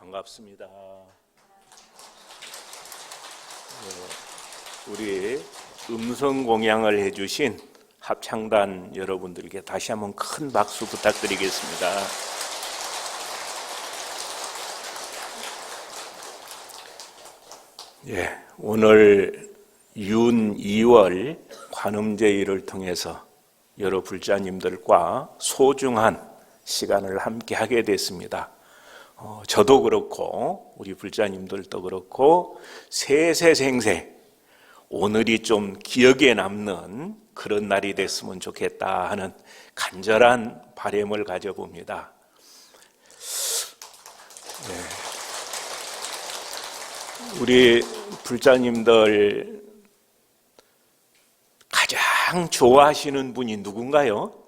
반갑습니다. 우리 음성 공양을 해주신 합창단 여러분들께 다시 한번 큰 박수 부탁드리겠습니다. 오늘 윤 2월 관음제의를 통해서 여러 불자님들과 소중한 시간을 함께 하게 됐습니다. 저도 그렇고 우리 불자님들도 그렇고 세세생세 오늘이 좀 기억에 남는 그런 날이 됐으면 좋겠다 하는 간절한 바람을 가져봅니다. 우리 불자님들 가장 좋아하시는 분이 누군가요?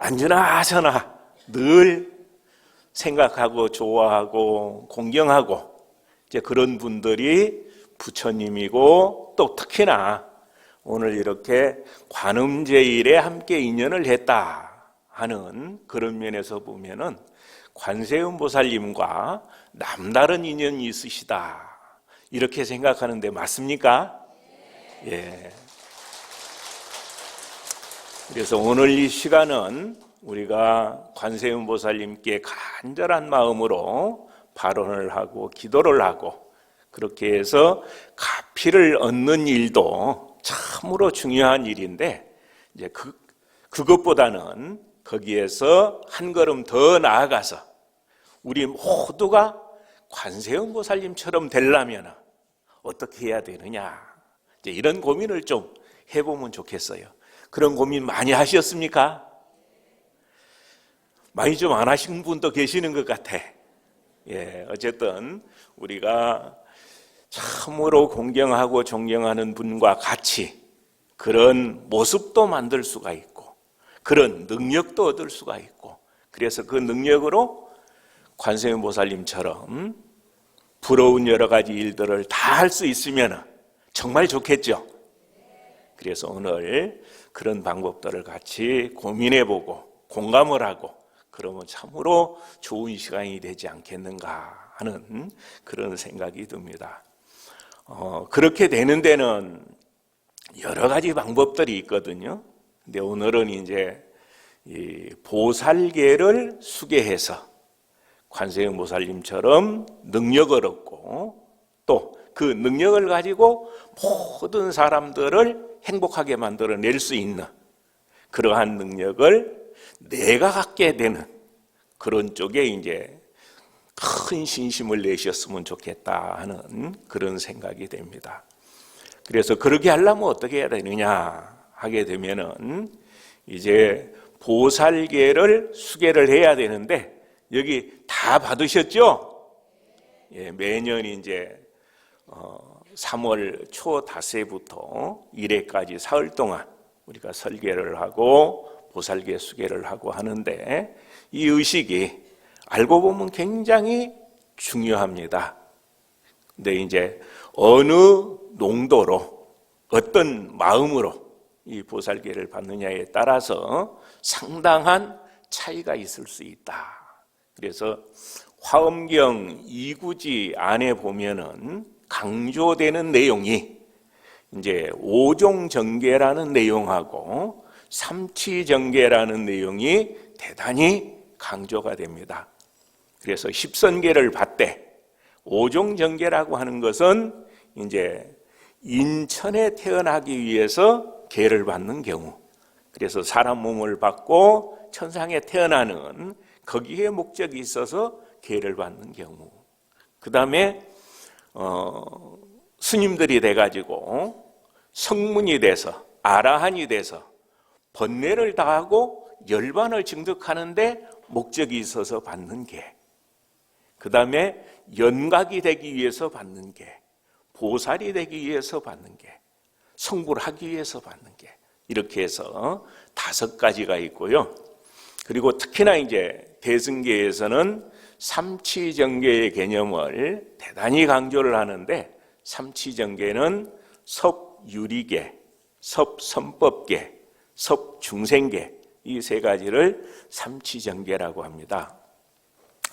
언제나 늘 생각하고 좋아하고 공경하고 이제 그런 분들이 부처님이고, 또 특히나 오늘 이렇게 관음제일에 함께 인연을 했다 하는 그런 면에서 보면은 관세음보살님과 남다른 인연이 있으시다 이렇게 생각하는데 맞습니까? 예. 그래서 오늘 이 시간은 우리가 관세음보살님께 간절한 마음으로 발언을 하고 기도를 하고 그렇게 해서 가피를 얻는 일도 참으로 중요한 일인데, 이제 그것보다는 거기에서 한 걸음 더 나아가서 우리 모두가 관세음보살님처럼 되려면 어떻게 해야 되느냐, 이제 이런 고민을 좀 해보면 좋겠어요. 그런 고민 많이 하셨습니까? 많이 좀 안 하신 분도 계시는 것 같아. 어쨌든 우리가 참으로 공경하고 존경하는 분과 같이 그런 모습도 만들 수가 있고 그런 능력도 얻을 수가 있고, 그래서 그 능력으로 관세음보살님처럼 부러운 여러 가지 일들을 다 할 수 있으면 정말 좋겠죠. 그래서 오늘 그런 방법들을 같이 고민해보고 공감을 하고 그러면 참으로 좋은 시간이 되지 않겠는가 하는 그런 생각이 듭니다. 그렇게 되는 데는 여러 가지 방법들이 있거든요. 근데 오늘은 이제 이 보살계를 수계해서 관세음보살님처럼 능력을 얻고 또 그 능력을 가지고 모든 사람들을 행복하게 만들어낼 수 있는 그러한 능력을 내가 갖게 되는 그런 쪽에 이제 큰 신심을 내셨으면 좋겠다 하는 그런 생각이 됩니다. 그래서 그렇게 하려면 어떻게 해야 되느냐 하게 되면은 이제 보살계를 수계를 해야 되는데, 여기 다 받으셨죠? 매년 이제 3월 초 닷새부터 1회까지 사흘 동안 우리가 설계를 하고 보살계 수계를 하고 하는데, 이 의식이 알고 보면 굉장히 중요합니다. 근데 이제 어느 농도로 어떤 마음으로 이 보살계를 받느냐에 따라서 상당한 차이가 있을 수 있다. 그래서 화엄경 2구지 안에 보면은 강조되는 내용이 이제 오종정계라는 내용하고 삼치정계라는 내용이 대단히 강조가 됩니다. 그래서 십선계를 받되 오종정계라고 하는 것은 이제 인천에 태어나기 위해서 계를 받는 경우, 그래서 사람 몸을 받고 천상에 태어나는 거기에 목적이 있어서 계를 받는 경우, 그 다음에 스님들이 돼가지고 성문이 돼서 아라한이 돼서 번뇌를 다하고 열반을 증득하는데 목적이 있어서 받는 계, 그 다음에 연각이 되기 위해서 받는 계, 보살이 되기 위해서 받는 계, 성불을 하기 위해서 받는 계, 이렇게 해서 5가지가 있고요. 그리고 특히나 이제 대승계에서는 삼치정계의 개념을 대단히 강조를 하는데, 삼치정계는 섭유리계, 섭선법계, 섭중생계, 이 3가지를 삼치정계라고 합니다.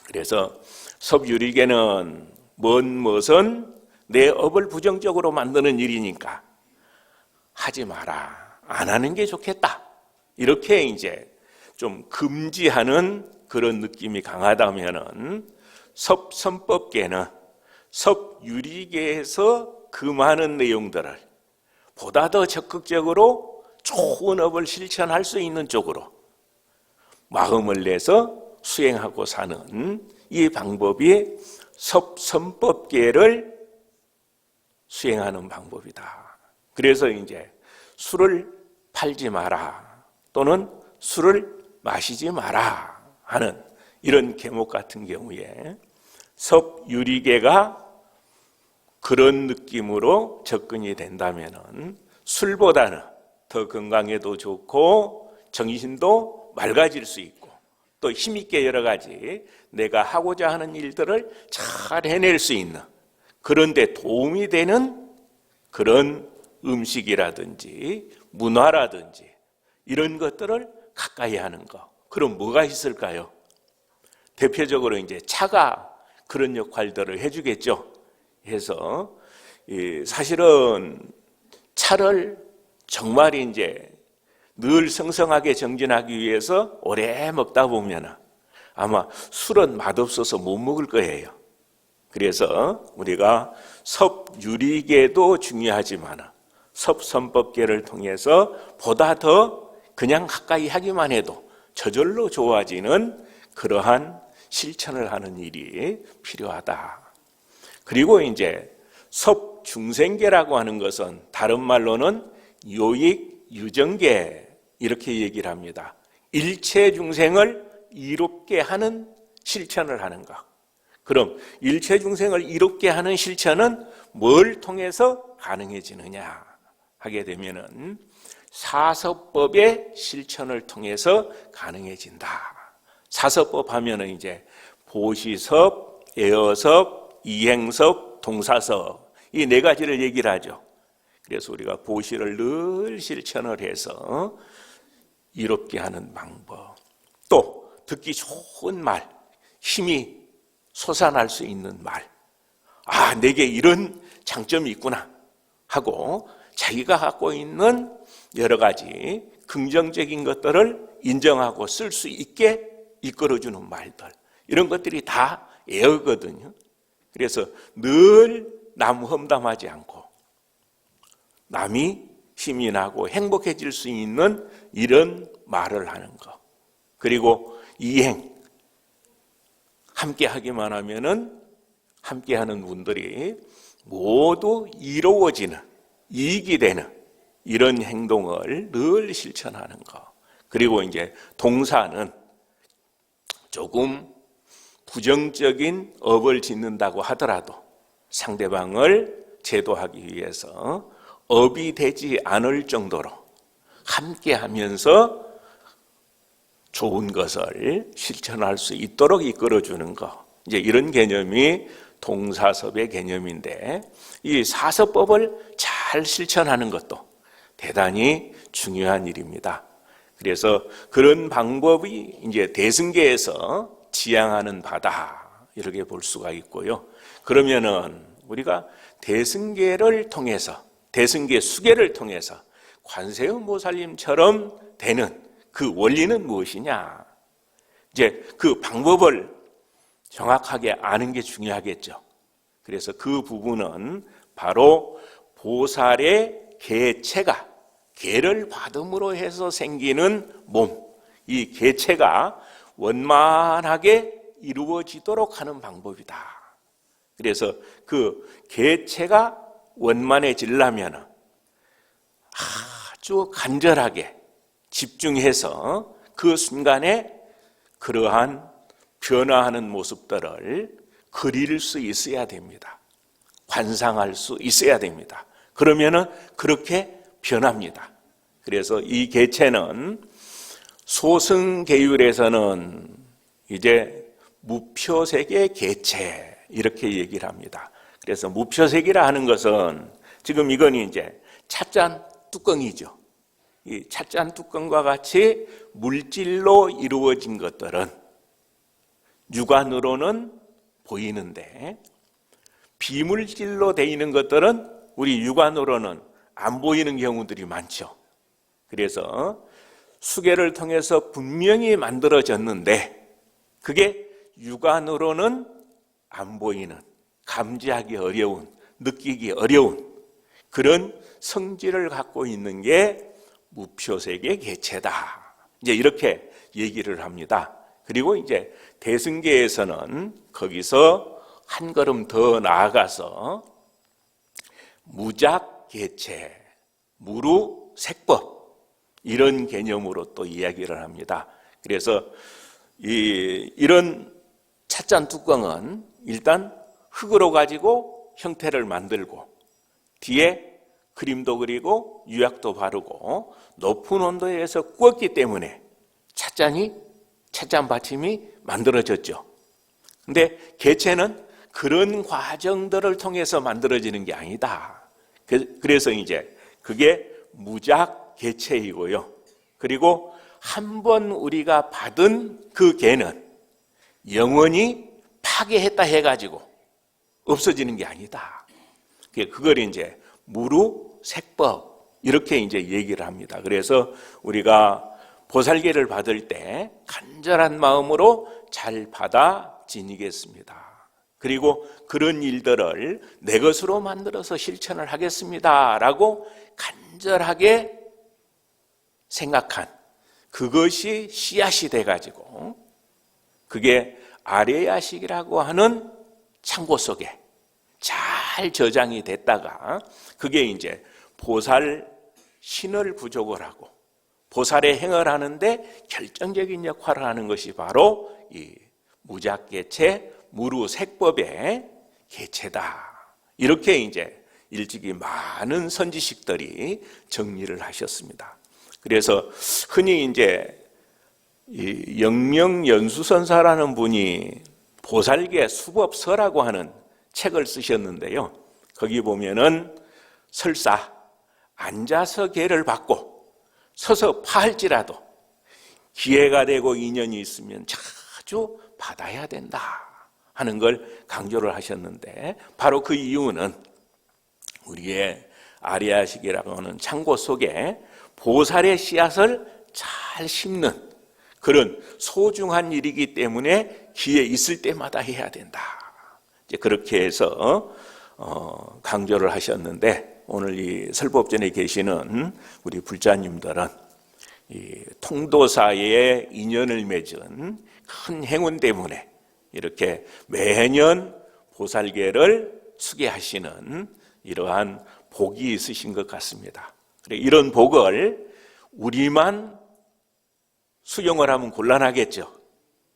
그래서 섭유리개는 무엇은 내 업을 부정적으로 만드는 일이니까 하지 마라. 안 하는 게 좋겠다. 이렇게 이제 좀 금지하는 그런 느낌이 강하다면은 섭선법계는 섭유리계에서 그 많은 내용들을 보다 더 적극적으로 좋은 업을 실천할 수 있는 쪽으로 마음을 내서 수행하고 사는 이 방법이 섭선법계를 수행하는 방법이다. 그래서 이제 술을 팔지 마라 또는 술을 마시지 마라 하는 이런 계목 같은 경우에 섭유리계가 그런 느낌으로 접근이 된다면은 술보다는 더 건강에도 좋고 정신도 맑아질 수 있고 또 힘있게 여러 가지 내가 하고자 하는 일들을 잘 해낼 수 있는 그런 데 도움이 되는 그런 음식이라든지 문화라든지 이런 것들을 가까이 하는 거. 그럼 뭐가 있을까요? 대표적으로 이제 차가 그런 역할들을 해주겠죠. 해서 사실은 차를 정말 이제 늘 성성하게 정진하기 위해서 오래 먹다 보면 아마 술은 맛없어서 못 먹을 거예요. 그래서 우리가 섭유리계도 중요하지만 섭선법계를 통해서 보다 더 그냥 가까이 하기만 해도 저절로 좋아지는 그러한 실천을 하는 일이 필요하다. 그리고 이제 섭중생계라고 하는 것은 다른 말로는 요익 유정계 이렇게 얘기를 합니다. 일체 중생을 이롭게 하는 실천을 하는 것. 그럼 일체 중생을 이롭게 하는 실천은 뭘 통해서 가능해지느냐 하게 되면은 사서법의 실천을 통해서 가능해진다. 사서법 하면은 이제 보시섭, 애어섭, 이행섭, 동사섭 이 네 가지를 얘기를 하죠. 그래서 우리가 보시를 늘 실천을 해서 이롭게 하는 방법. 또 듣기 좋은 말, 힘이 솟아날 수 있는 말. 아, 내게 이런 장점이 있구나 하고 자기가 갖고 있는 여러 가지 긍정적인 것들을 인정하고 쓸 수 있게 이끌어주는 말들. 이런 것들이 다 애어거든요. 그래서 늘 남 험담하지 않고 남이 힘이 나고 행복해질 수 있는 이런 말을 하는 것. 그리고 이행. 함께 하기만 하면은 함께 하는 분들이 모두 이루어지는, 이익이 되는 이런 행동을 늘 실천하는 것. 그리고 이제 동사는 조금 부정적인 업을 짓는다고 하더라도 상대방을 제도하기 위해서 업이 되지 않을 정도로 함께 하면서 좋은 것을 실천할 수 있도록 이끌어주는 것. 이제 이런 개념이 동사섭의 개념인데 이 사서법을 잘 실천하는 것도 대단히 중요한 일입니다. 그래서 그런 방법이 이제 대승계에서 지향하는 바다 이렇게 볼 수가 있고요. 그러면은 우리가 대승계를 통해서 대승계 수계를 통해서 관세음보살님처럼 되는 그 원리는 무엇이냐? 이제 그 방법을 정확하게 아는 게 중요하겠죠. 그래서 그 부분은 바로 보살의 개체가 개를 받음으로 해서 생기는 몸, 이 개체가 원만하게 이루어지도록 하는 방법이다. 그래서 그 개체가 원만해지려면 아주 간절하게 집중해서 그 순간에 그러한 변화하는 모습들을 그릴 수 있어야 됩니다. 관상할 수 있어야 됩니다. 그러면은 그렇게 변합니다. 그래서 이 개체는 소승계율에서는 이제 무표색의 개체 이렇게 얘기를 합니다. 그래서 무표색이라 하는 것은 지금 이건 이제 찻잔 뚜껑이죠. 이 찻잔 뚜껑과 같이 물질로 이루어진 것들은 육안으로는 보이는데 비물질로 되어 있는 것들은 우리 육안으로는 안 보이는 경우들이 많죠. 그래서 수계를 통해서 분명히 만들어졌는데 그게 육안으로는 안 보이는, 감지하기 어려운, 느끼기 어려운 그런 성질을 갖고 있는 게 무표색의 개체다. 이제 이렇게 얘기를 합니다. 그리고 이제 대승계에서는 거기서 한 걸음 더 나아가서 무작개체, 무루색법 이런 개념으로 또 이야기를 합니다. 그래서 이런 찻잔 뚜껑은 일단 흙으로 가지고 형태를 만들고 뒤에 그림도 그리고 유약도 바르고 높은 온도에서 구웠기 때문에 찻잔 받침이 만들어졌죠. 근데 개체는 그런 과정들을 통해서 만들어지는 게 아니다. 그래서 이제 그게 무작 개체이고요. 그리고 한번 우리가 받은 그 개는 영원히 파괴했다 해가지고 없어지는 게 아니다. 그걸 이제 무루색법 이렇게 이제 얘기를 합니다. 그래서 우리가 보살개를 받을 때 간절한 마음으로 잘 받아 지니겠습니다. 그리고 그런 일들을 내 것으로 만들어서 실천을 하겠습니다 라고 간절하게 생각한 그것이 씨앗이 돼가지고 그게 아뢰야식이라고 하는 창고 속에 잘 저장이 됐다가 그게 이제 보살 신을 부족을 하고 보살의 행을 하는데 결정적인 역할을 하는 것이 바로 이 무작개체 무루색법의 개체다. 이렇게 이제 일찍이 많은 선지식들이 정리를 하셨습니다. 그래서 흔히 이제 이 영명연수선사라는 분이 보살계 수법서라고 하는 책을 쓰셨는데요. 거기 보면은 설사 앉아서 계를 받고 서서 파할지라도 기회가 되고 인연이 있으면 자주 받아야 된다 하는 걸 강조를 하셨는데 바로 그 이유는 우리의 아리야식이라고 하는 창고 속에 보살의 씨앗을 잘 심는 그런 소중한 일이기 때문에 기회 있을 때마다 해야 된다. 이제 그렇게 해서 강조를 하셨는데 오늘 이 설법전에 계시는 우리 불자님들은 이 통도사의 인연을 맺은 큰 행운 때문에 이렇게 매년 보살계를 수계하시는 이러한 복이 있으신 것 같습니다. 이런 복을 우리만 수용을 하면 곤란하겠죠.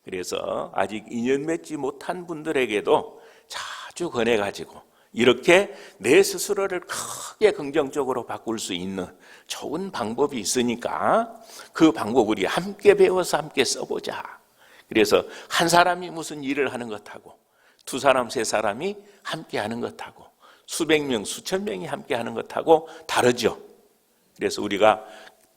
그래서 아직 인연 맺지 못한 분들에게도 자주 권해가지고 이렇게 내 스스로를 크게 긍정적으로 바꿀 수 있는 좋은 방법이 있으니까 그 방법 우리 함께 배워서 함께 써보자. 그래서 한 사람이 무슨 일을 하는 것하고 두 사람, 세 사람이 함께 하는 것하고 수백 명, 수천 명이 함께 하는 것하고 다르죠. 그래서 우리가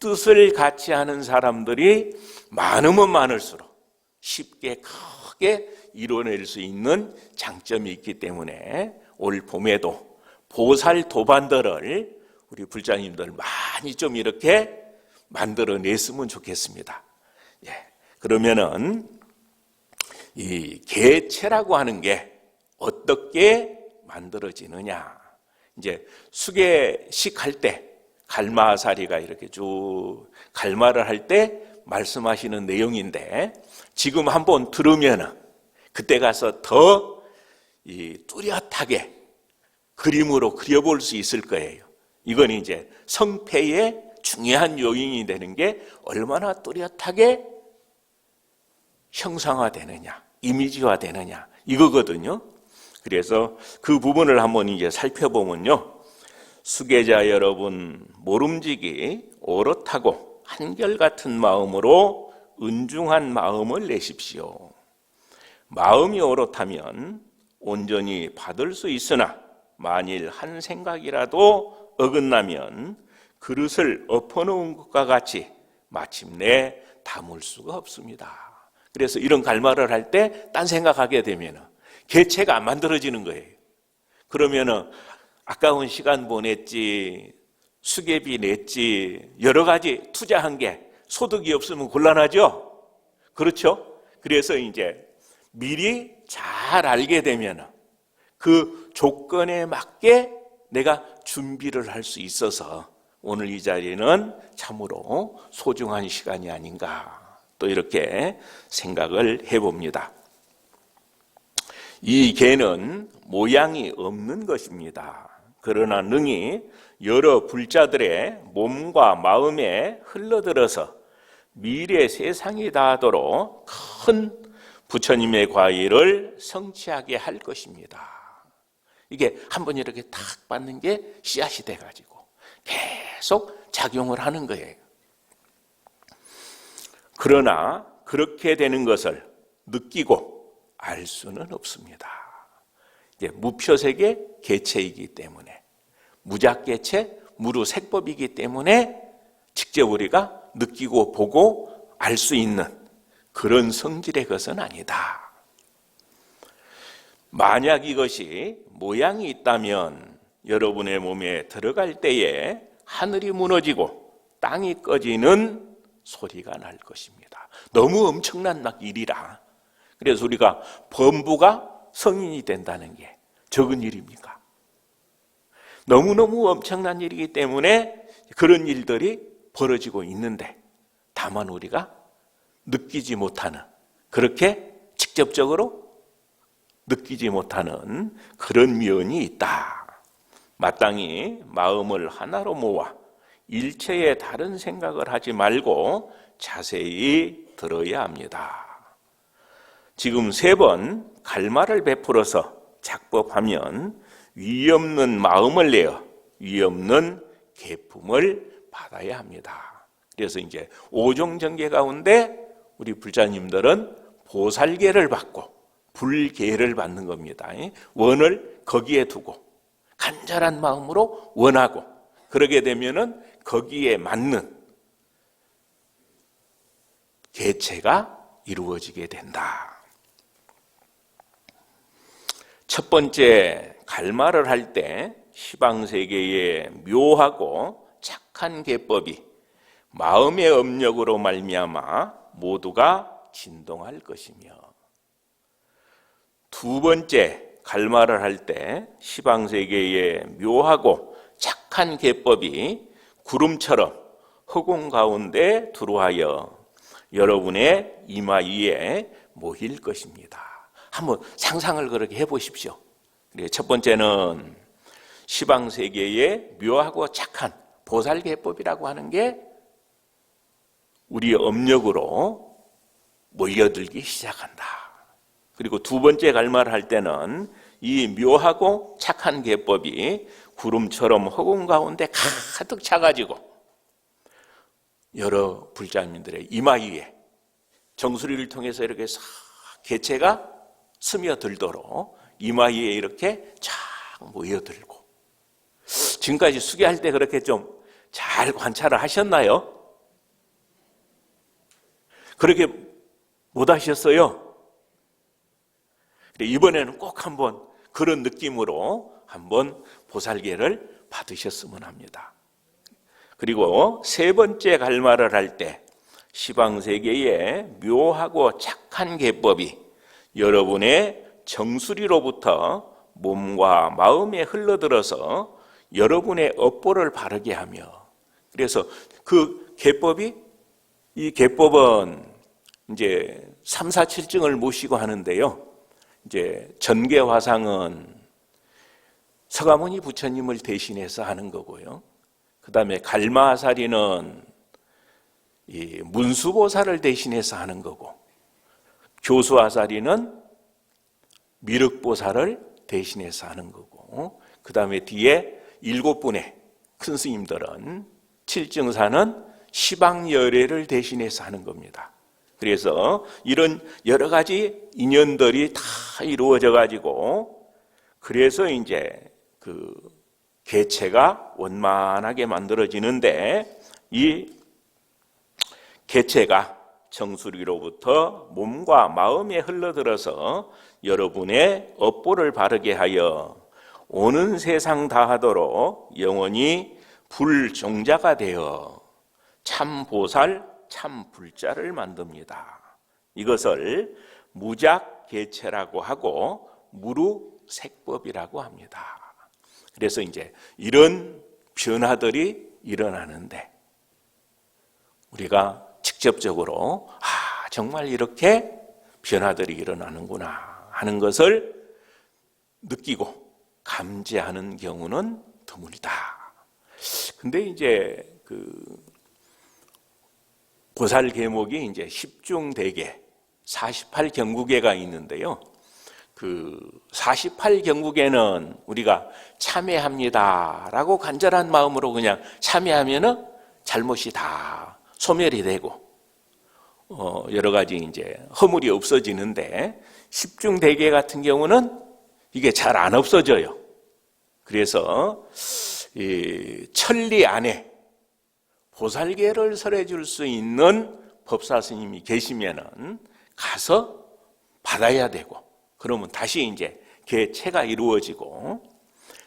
뜻을 같이 하는 사람들이 많으면 많을수록 쉽게 크게 이뤄낼 수 있는 장점이 있기 때문에 올 봄에도 보살 도반들을 우리 불자님들 많이 좀 이렇게 만들어냈으면 좋겠습니다. 예. 그러면은 이 개체라고 하는 게 어떻게 만들어지느냐? 이제 수계식 할 때 갈마사리가 이렇게 쭉 갈마를 할 때 말씀하시는 내용인데 지금 한번 들으면은 그때 가서 더 뚜렷하게 그림으로 그려볼 수 있을 거예요. 이건 이제 성패의 중요한 요인이 되는 게 얼마나 뚜렷하게 형상화되느냐, 이미지화되느냐 이거거든요. 그래서 그 부분을 한번 이제 살펴보면요. 수계자 여러분 모름지기 오롯하고 한결같은 마음으로 은중한 마음을 내십시오. 마음이 오롯하면 온전히 받을 수 있으나 만일 한 생각이라도 어긋나면 그릇을 엎어놓은 것과 같이 마침내 담을 수가 없습니다. 그래서 이런 갈말을 할 때 딴 생각하게 되면 개체가 안 만들어지는 거예요. 그러면은 아까운 시간 보냈지, 수개비 냈지, 여러 가지 투자한 게 소득이 없으면 곤란하죠? 그렇죠? 그래서 이제 미리 잘 알게 되면 그 조건에 맞게 내가 준비를 할 수 있어서 오늘 이 자리는 참으로 소중한 시간이 아닌가 또 이렇게 생각을 해봅니다. 이 개는 모양이 없는 것입니다. 그러나 능히 여러 불자들의 몸과 마음에 흘러들어서 미래 세상이 닿도록 큰 부처님의 과일을 성취하게 할 것입니다. 이게 한번 이렇게 탁 받는 게 씨앗이 돼가지고 계속 작용을 하는 거예요. 그러나 그렇게 되는 것을 느끼고 알 수는 없습니다. 이게 무표색의 개체이기 때문에, 무작개체, 무루색법이기 때문에 직접 우리가 느끼고 보고 알 수 있는 그런 성질의 것은 아니다. 만약 이것이 모양이 있다면 여러분의 몸에 들어갈 때에 하늘이 무너지고 땅이 꺼지는 소리가 날 것입니다. 너무 엄청난 막 일이라. 그래서 우리가 범부가 성인이 된다는 게 적은 일입니까? 너무너무 엄청난 일이기 때문에 그런 일들이 벌어지고 있는데 다만 우리가 느끼지 못하는, 그렇게 직접적으로 느끼지 못하는 그런 면이 있다. 마땅히 마음을 하나로 모아 일체의 다른 생각을 하지 말고 자세히 들어야 합니다. 지금 3번 갈말을 베풀어서 작법하면 위 없는 마음을 내어 위 없는 계품을 받아야 합니다. 그래서 이제 5종 정계 가운데 우리 불자님들은 보살계를 받고 불계를 받는 겁니다. 원을 거기에 두고 간절한 마음으로 원하고, 그러게 되면은 거기에 맞는 개체가 이루어지게 된다. 첫 번째 갈말을 할 때 시방세계의 묘하고 착한 계법이 마음의 업력으로 말미암아 모두가 진동할 것이며, 두 번째 갈말을 할 때 시방세계의 묘하고 착한 계법이 구름처럼 허공 가운데 들어와여 여러분의 이마 위에 모일 것입니다. 한번 상상을 그렇게 해보십시오. 첫 번째는 시방세계의 묘하고 착한 보살계법이라고 하는 게 우리의 업력으로 몰려들기 시작한다. 그리고 두 번째 갈말을 할 때는 이 묘하고 착한 계법이 구름처럼 허공 가운데 가득 차가지고 여러 불자민들의 이마 위에 정수리를 통해서 이렇게 싹 개체가 스며들도록 이마 위에 이렇게 쫙 모여들고, 지금까지 수계할 때 그렇게 좀 잘 관찰을 하셨나요? 그렇게 못 하셨어요? 이번에는 꼭 한번 그런 느낌으로 한번 보살계를 받으셨으면 합니다. 그리고 세 번째 갈말을 할 때 시방세계의 묘하고 착한 계법이 여러분의 정수리로부터 몸과 마음에 흘러들어서 여러분의 업보를 바르게 하며, 그래서 그 계법이, 이 계법은 이제 3, 4, 7증을 모시고 하는데요. 이제 전계화상은 서가모니 부처님을 대신해서 하는 거고요. 그 다음에 갈마사리는 이 문수보살을 대신해서 하는 거고, 교수아사리는 미륵보살을 대신해서 하는 거고, 그 다음에 뒤에 7분의 큰 스님들은 칠증사는 시방열애를 대신해서 하는 겁니다. 그래서 이런 여러 가지 인연들이 다 이루어져 가지고, 그래서 이제 그 개체가 원만하게 만들어지는데, 이 개체가 정수리로부터 몸과 마음에 흘러들어서 여러분의 업보를 바르게 하여 오는 세상 다하도록 영원히 불종자가 되어 참 보살, 참 불자를 만듭니다. 이것을 무작개체라고 하고 무루색법이라고 합니다. 그래서 이제 이런 변화들이 일어나는데 우리가 직접적으로 정말 이렇게 변화들이 일어나는구나 하는 것을 느끼고 감지하는 경우는 드물다. 근데 이제 보살 계목이 이제 10중대계 48경구계가 있는데요. 48경구계는 우리가 참회합니다라고 간절한 마음으로 그냥 참회하면은 잘못이 다 소멸이 되고 여러 가지 이제 허물이 없어지는데 10중대계 같은 경우는 이게 잘 안 없어져요. 그래서 이 천리 안에 보살계를 설해 줄 수 있는 법사 스님이 계시면은 가서 받아야 되고, 그러면 다시 이제 개체가 이루어지고,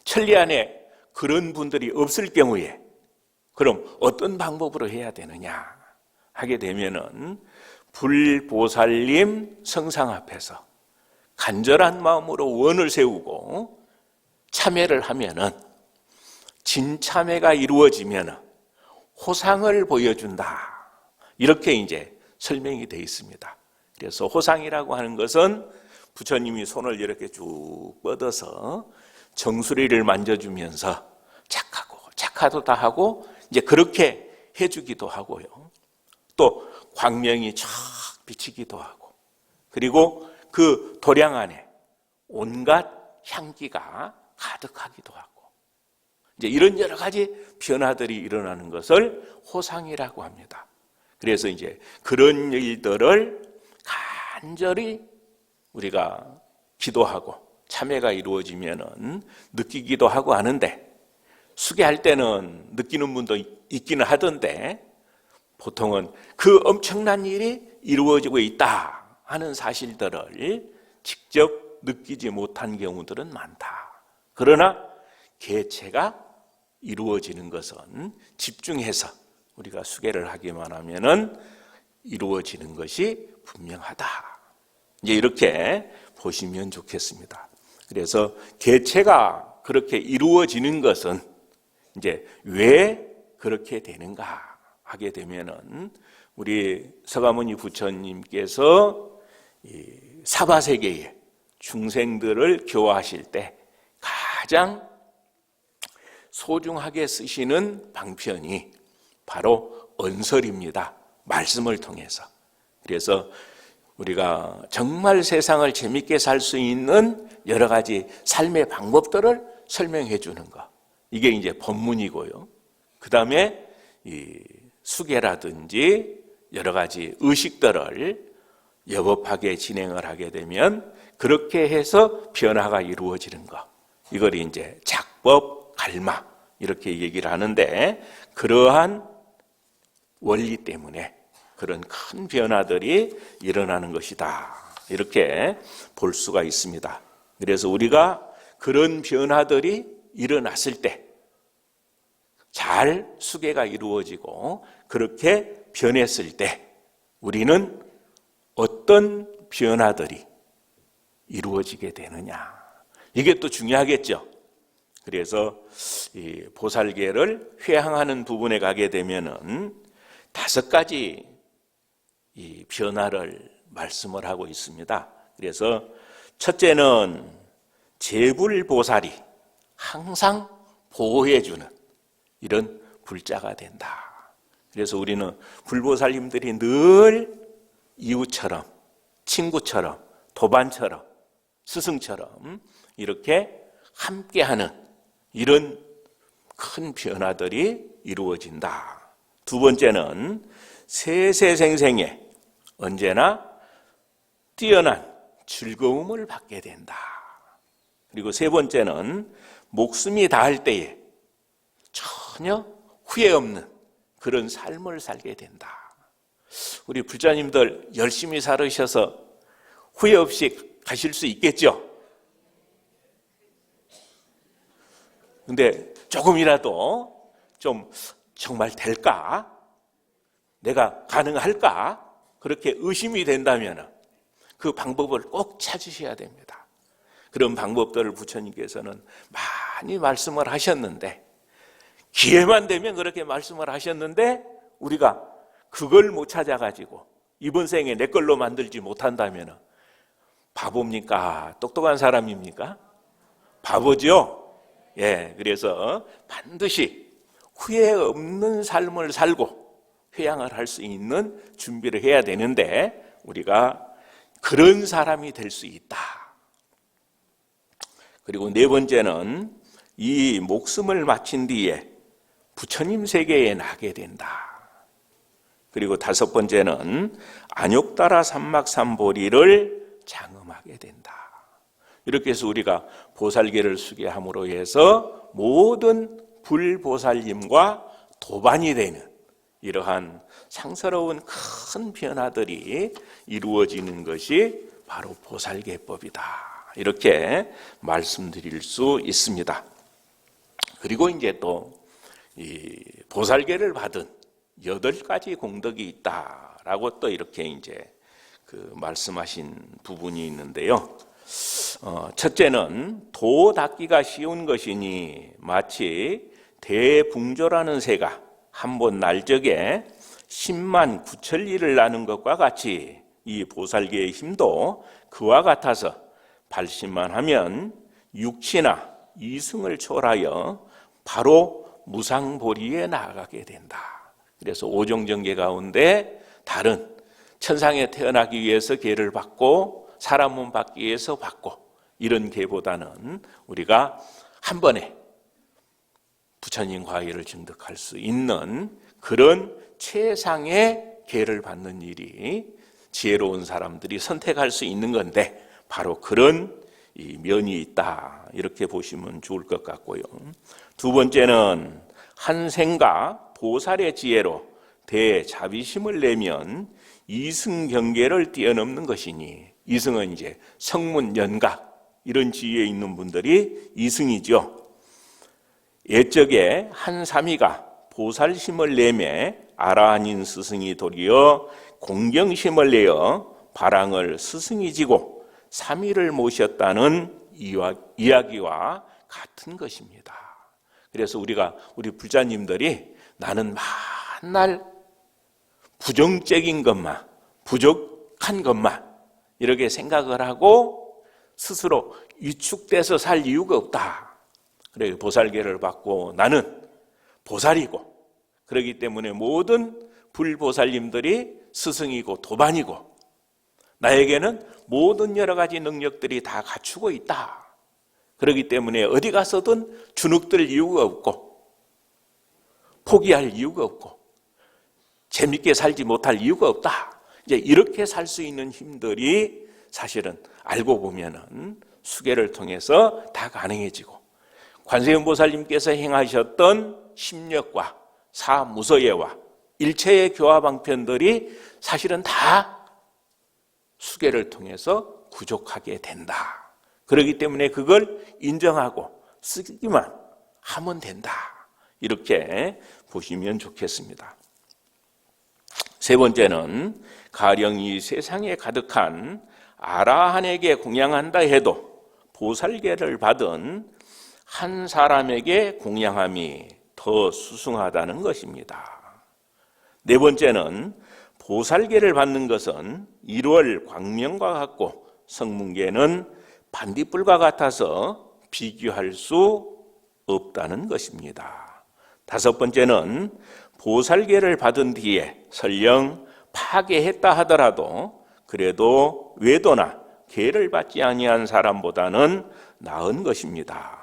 천리 안에 그런 분들이 없을 경우에 그럼 어떤 방법으로 해야 되느냐 하게 되면은 불보살님 성상 앞에서 간절한 마음으로 원을 세우고 참회를 하면은 진참회가 이루어지면은 호상을 보여준다. 이렇게 이제 설명이 되어 있습니다. 그래서 호상이라고 하는 것은 부처님이 손을 이렇게 쭉 뻗어서 정수리를 만져주면서 착하다 하고 이제 그렇게 해주기도 하고요. 또 광명이 쫙 비치기도 하고, 그리고 그 도량 안에 온갖 향기가 가득하기도 하고, 이제 이런 여러 가지 변화들이 일어나는 것을 호상이라고 합니다. 그래서 이제 그런 일들을 간절히 우리가 기도하고 참회가 이루어지면은 느끼기도 하고 하는데, 수계할 때는 느끼는 분도 있기는 하던데 보통은 그 엄청난 일이 이루어지고 있다 하는 사실들을 직접 느끼지 못한 경우들은 많다. 그러나 개체가 이루어지는 것은 집중해서 우리가 수계를 하기만 하면은 이루어지는 것이 분명하다. 이제 이렇게 보시면 좋겠습니다. 그래서 개체가 그렇게 이루어지는 것은 이제 왜 그렇게 되는가 하게 되면은 우리 서가모니 부처님께서 이 사바세계의 중생들을 교화하실 때 가장 소중하게 쓰시는 방편이 바로 언설입니다. 말씀을 통해서. 그래서 우리가 정말 세상을 재밌게 살 수 있는 여러 가지 삶의 방법들을 설명해 주는 것. 이게 이제 법문이고요. 그 다음에 이 수계라든지 여러 가지 의식들을 여법하게 진행을 하게 되면 그렇게 해서 변화가 이루어지는 것. 이걸 이제 작법, 갈마 이렇게 얘기를 하는데, 그러한 원리 때문에 그런 큰 변화들이 일어나는 것이다. 이렇게 볼 수가 있습니다. 그래서 우리가 그런 변화들이 일어났을 때 잘 수계가 이루어지고 그렇게 변했을 때 우리는 어떤 변화들이 이루어지게 되느냐. 이게 또 중요하겠죠. 그래서 이 보살계를 회항하는 부분에 가게 되면은 5가지 이 변화를 말씀을 하고 있습니다. 그래서 첫째는 제불보살이 항상 보호해주는 이런 불자가 된다. 그래서 우리는 불보살님들이 늘 이웃처럼, 친구처럼, 도반처럼, 스승처럼 이렇게 함께하는 이런 큰 변화들이 이루어진다. 두 번째는 세세생생에 언제나 뛰어난 즐거움을 받게 된다. 그리고 세 번째는 목숨이 다할 때에 전혀 후회 없는 그런 삶을 살게 된다. 우리 불자님들 열심히 살으셔서 후회 없이 가실 수 있겠죠? 근데 조금이라도 좀 정말 될까? 내가 가능할까? 그렇게 의심이 된다면 그 방법을 꼭 찾으셔야 됩니다. 그런 방법들을 부처님께서는 많이 말씀을 하셨는데, 기회만 되면 그렇게 말씀을 하셨는데 우리가 그걸 못 찾아가지고 이번 생에 내 걸로 만들지 못한다면 바보입니까? 똑똑한 사람입니까? 바보죠? 예, 그래서 반드시 후회 없는 삶을 살고 회양을 할 수 있는 준비를 해야 되는데, 우리가 그런 사람이 될 수 있다. 그리고 네 번째는 이 목숨을 마친 뒤에 부처님 세계에 나게 된다. 그리고 다섯 번째는 안욕따라 삼막삼보리를 장엄하게 된다. 이렇게 해서 우리가 보살계를 수게 함으로 해서 모든 불보살님과 도반이 되는 이러한 상스러운 큰 변화들이 이루어지는 것이 바로 보살계법이다. 이렇게 말씀드릴 수 있습니다. 그리고 이제 또 이 보살계를 받은 8가지 공덕이 있다라고 또 이렇게 이제 말씀하신 부분이 있는데요. 첫째는 도 닦기가 쉬운 것이니 마치 대붕조라는 새가 한 번 날적에 10만 9천 리를 나는 것과 같이 이 보살계의 힘도 그와 같아서 발심만 하면 육치나 이승을 초월하여 바로 무상보리에 나아가게 된다. 그래서 오종정계 가운데 다른 천상에 태어나기 위해서 계를 받고 사람 몸 받기 위해서 받고 이런 계보다는 우리가 한 번에 부처님 과의를 증득할 수 있는 그런 최상의 계를 받는 일이 지혜로운 사람들이 선택할 수 있는 건데, 바로 그런 이 면이 있다. 이렇게 보시면 좋을 것 같고요. 두 번째는 한생가 보살의 지혜로 대자비심을 내면 이승 경계를 뛰어넘는 것이니, 이승은 이제 성문 연각 이런 지위에 있는 분들이 이승이죠. 옛적에 한 사미가 보살심을 내매 아라한인 스승이 도리어 공경심을 내어 바랑을 스승이 지고 사미를 모셨다는 이야기와 같은 것입니다. 그래서 우리 불자님들이 나는 맨날 부정적인 것만, 부족한 것만 이렇게 생각을 하고 스스로 위축돼서 살 이유가 없다. 그래, 보살계를 받고 나는 보살이고, 그렇기 때문에 모든 불보살님들이 스승이고 도반이고, 나에게는 모든 여러 가지 능력들이 다 갖추고 있다. 그렇기 때문에 어디 가서든 주눅들 이유가 없고, 포기할 이유가 없고, 재밌게 살지 못할 이유가 없다. 이제 이렇게 살 수 있는 힘들이 사실은 알고 보면은 수계를 통해서 다 가능해지고, 관세음보살님께서 행하셨던 심력과 사무서예와 일체의 교화방편들이 사실은 다 수계를 통해서 구족하게 된다. 그렇기 때문에 그걸 인정하고 쓰기만 하면 된다. 이렇게 보시면 좋겠습니다. 세 번째는 가령 이 세상에 가득한 아라한에게 공양한다 해도 보살계를 받은 한 사람에게 공양함이 더 수승하다는 것입니다. 네 번째는 보살계를 받는 것은 일월 광명과 같고 성문계는 반딧불과 같아서 비교할 수 없다는 것입니다. 다섯 번째는 보살계를 받은 뒤에 설령 파괴했다 하더라도 그래도 외도나 계를 받지 아니한 사람보다는 나은 것입니다.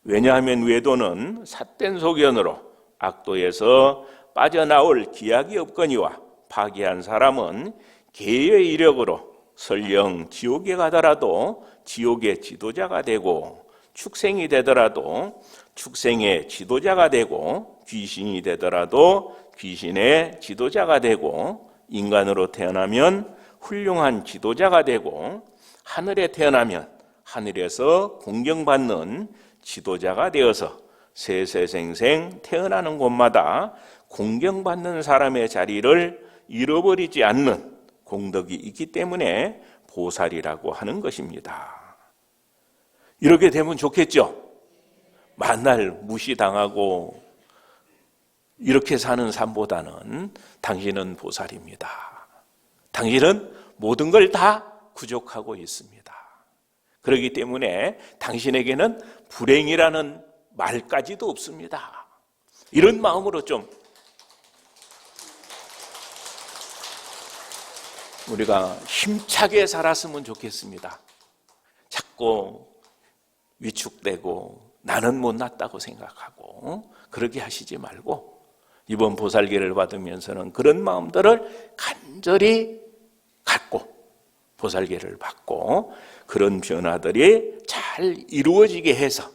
왜냐하면 외도는 삿된 소견으로 악도에서 빠져나올 기약이 없거니와 파괴한 사람은 계의 이력으로 설령 지옥에 가더라도 지옥의 지도자가 되고, 축생이 되더라도 축생의 지도자가 되고, 귀신이 되더라도 귀신의 지도자가 되고, 인간으로 태어나면 훌륭한 지도자가 되고, 하늘에 태어나면 하늘에서 공경받는 지도자가 되어서 세세생생 태어나는 곳마다 공경받는 사람의 자리를 잃어버리지 않는 공덕이 있기 때문에 보살이라고 하는 것입니다. 이렇게 되면 좋겠죠? 만날 무시당하고 이렇게 사는 삶보다는 당신은 보살입니다. 당신은 모든 걸 다 구족하고 있습니다. 그렇기 때문에 당신에게는 불행이라는 말까지도 없습니다. 이런 마음으로 좀 우리가 힘차게 살았으면 좋겠습니다. 자꾸 위축되고 나는 못났다고 생각하고 그렇게 하시지 말고 이번 보살계를 받으면서는 그런 마음들을 간절히 갖고 보살계를 받고 그런 변화들이 잘 이루어지게 해서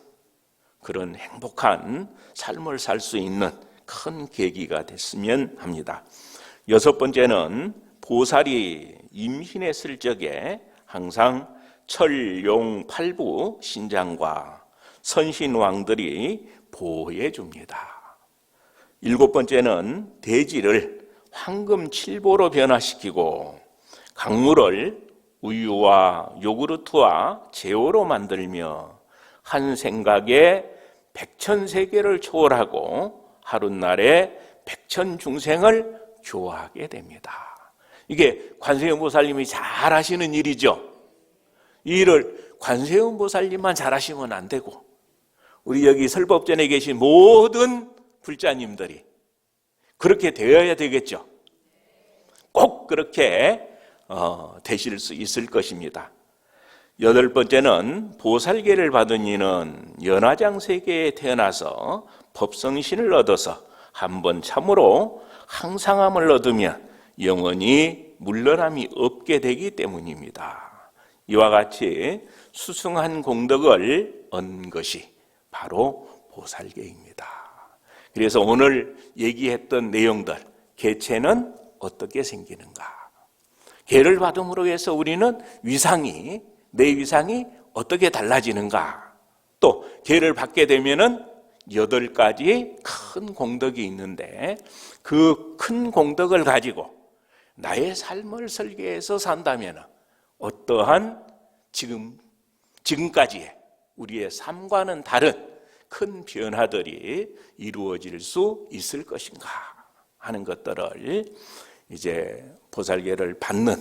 그런 행복한 삶을 살 수 있는 큰 계기가 됐으면 합니다. 6번째는 보살이 임신했을 적에 항상 철, 용, 팔부 신장과 선신왕들이 보호해 줍니다. 7번째는 대지를 황금 칠보로 변화시키고 강물을 우유와 요구르트와 제오로 만들며 한 생각에 백천세계를 초월하고 하룻날에 백천중생을 교화하게 됩니다. 이게 관세음보살님이 잘 하시는 일이죠. 이 일을 관세음보살님만 잘 하시면 안 되고 우리 여기 설법전에 계신 모든 불자님들이 그렇게 되어야 되겠죠. 꼭 그렇게 되실 수 있을 것입니다. 8번째는 보살계를 받은 이는 연화장 세계에 태어나서 법성신을 얻어서 한번 참으로 항상함을 얻으면 영원히 물러남이 없게 되기 때문입니다. 이와 같이 수승한 공덕을 얻은 것이 바로 보살계입니다. 그래서 오늘 얘기했던 내용들, 계체는 어떻게 생기는가? 계를 받음으로 해서 우리는 내 위상이 어떻게 달라지는가? 또 계를 받게 되면은 8가지 큰 공덕이 있는데 그 큰 공덕을 가지고 나의 삶을 설계해서 산다면 어떠한 지금까지의 우리의 삶과는 다른 큰 변화들이 이루어질 수 있을 것인가 하는 것들을 이제 보살계를 받는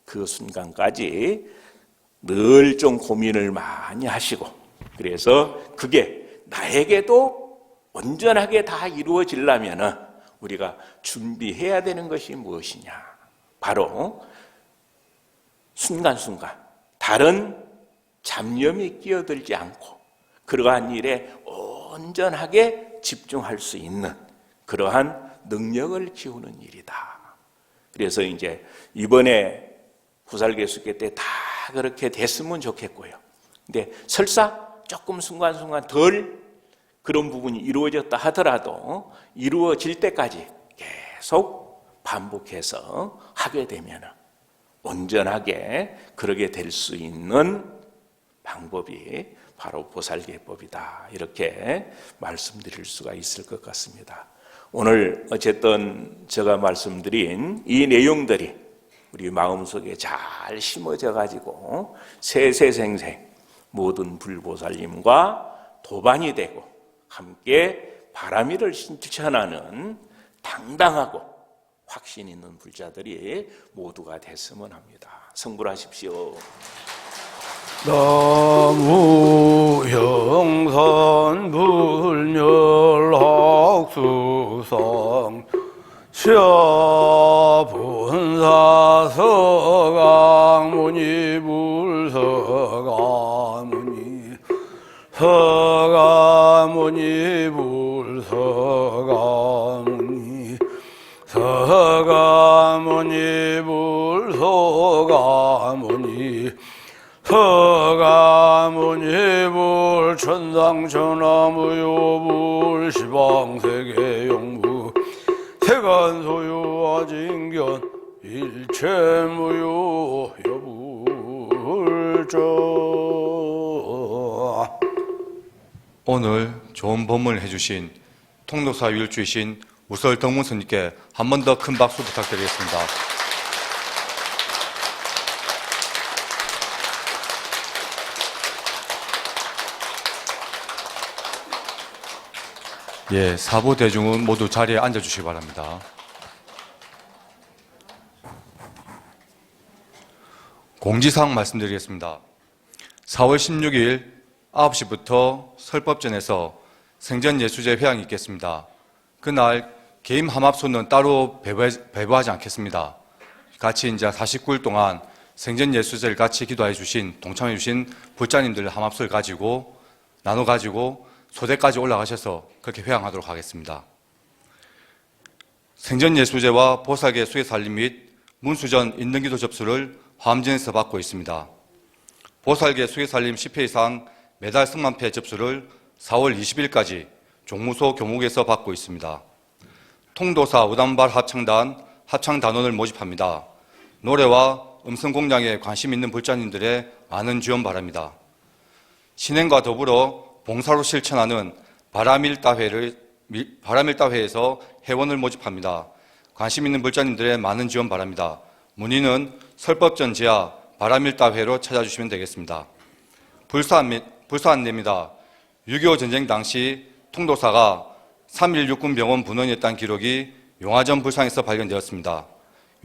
그 순간까지 늘 좀 고민을 많이 하시고 그래서 그게 나에게도 온전하게 다 이루어지려면 우리가 준비해야 되는 것이 무엇이냐? 바로 순간순간 다른 잡념이 끼어들지 않고 그러한 일에 온전하게 집중할 수 있는 그러한 능력을 키우는 일이다. 그래서 이제 이번에 보살계수계 때 다 그렇게 됐으면 좋겠고요. 근데 설사 조금 순간순간 덜 그런 부분이 이루어졌다 하더라도 이루어질 때까지 계속 반복해서 하게 되면 온전하게 그러게 될 수 있는 방법이 바로 보살계법이다. 이렇게 말씀드릴 수가 있을 것 같습니다. 오늘 어쨌든 제가 말씀드린 이 내용들이 우리 마음속에 잘 심어져 가지고 세세생생 모든 불보살님과 도반이 되고 함께 바라미를 실천하는 당당하고 확신 있는 불자들이 모두가 됐으면 합니다. 성불하십시오. 나무 영산 불멸학수상 시아본사 서강문이 불서가문이 서가문이 불서가문이 서가문이 불서가문이 서가문이불 천상천하무요불 시방세계용부 세간소유와 진견 일체무효 여불조. 오늘 좋은 법문을 해주신 통도사 율주이신 우설 덕문스님께 한 번 더 큰 박수 부탁드리겠습니다. 예, 사부 대중은 모두 자리에 앉아주시기 바랍니다. 공지사항 말씀드리겠습니다. 4월 16일 9시부터 설법전에서 생전예수제 회양이 있겠습니다. 그날 개임 함합소는 따로 배부하지 않겠습니다. 같이 이제 49일 동안 생전예수제를 같이 기도해 주신, 동참해 주신 불자님들 함합소를 나눠 가지고 소대까지 올라가셔서 그렇게 회양하도록 하겠습니다. 생전예수제와 보살계 수혜살림 및 문수전 인등기도 접수를 화엄전에서 받고 있습니다. 보살계 수혜살림 10회 이상 매달 승만패 접수를 4월 20일까지 종무소 교목에서 받고 있습니다. 통도사 우담발 합창단원을 모집합니다. 노래와 음성 공양에 관심 있는 불자님들의 많은 지원 바랍니다. 신행과 더불어 봉사로 실천하는 바라밀다회에서 회원을 모집합니다. 관심 있는 불자님들의 많은 지원 바랍니다. 문의는 설법전 지하 바라밀다회로 찾아주시면 되겠습니다. 불사 안내입니다. 6.25 전쟁 당시 통도사가 3.16군 병원 분원이었다는 기록이 용화전 불상에서 발견되었습니다.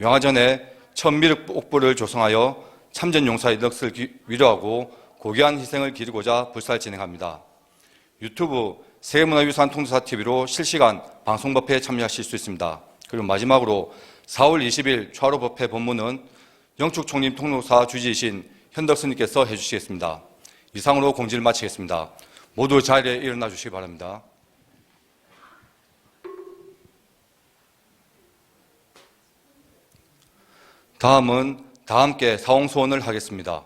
용화전에 천미륵옥부를 조성하여 참전 용사의 넋을 위로하고 고귀한 희생을 기리고자 불사를 진행합니다. 유튜브 세계문화유산 통도사TV로 실시간 방송법회에 참여하실 수 있습니다. 그리고 마지막으로 4월 20일 초하루법회 법문은 영축총림 통도사 주지이신 현덕스님께서 해주시겠습니다. 이상으로 공지를 마치겠습니다. 모두 자리에 일어나 주시기 바랍니다. 다음은 다 함께 사홍소원을 하겠습니다.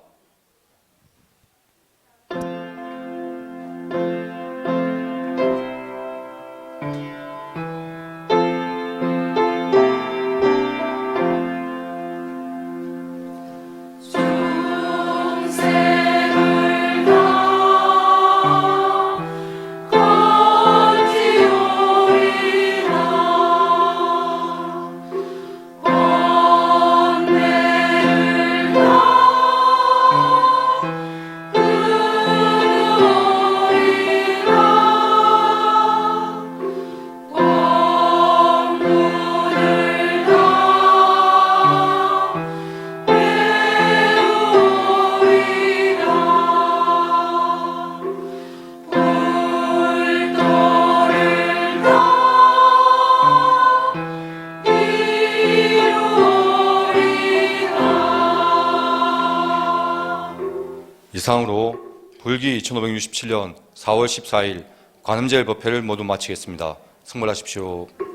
이상으로 불기 2567년 4월 14일 관음제일 법회를 모두 마치겠습니다. 성불하십시오.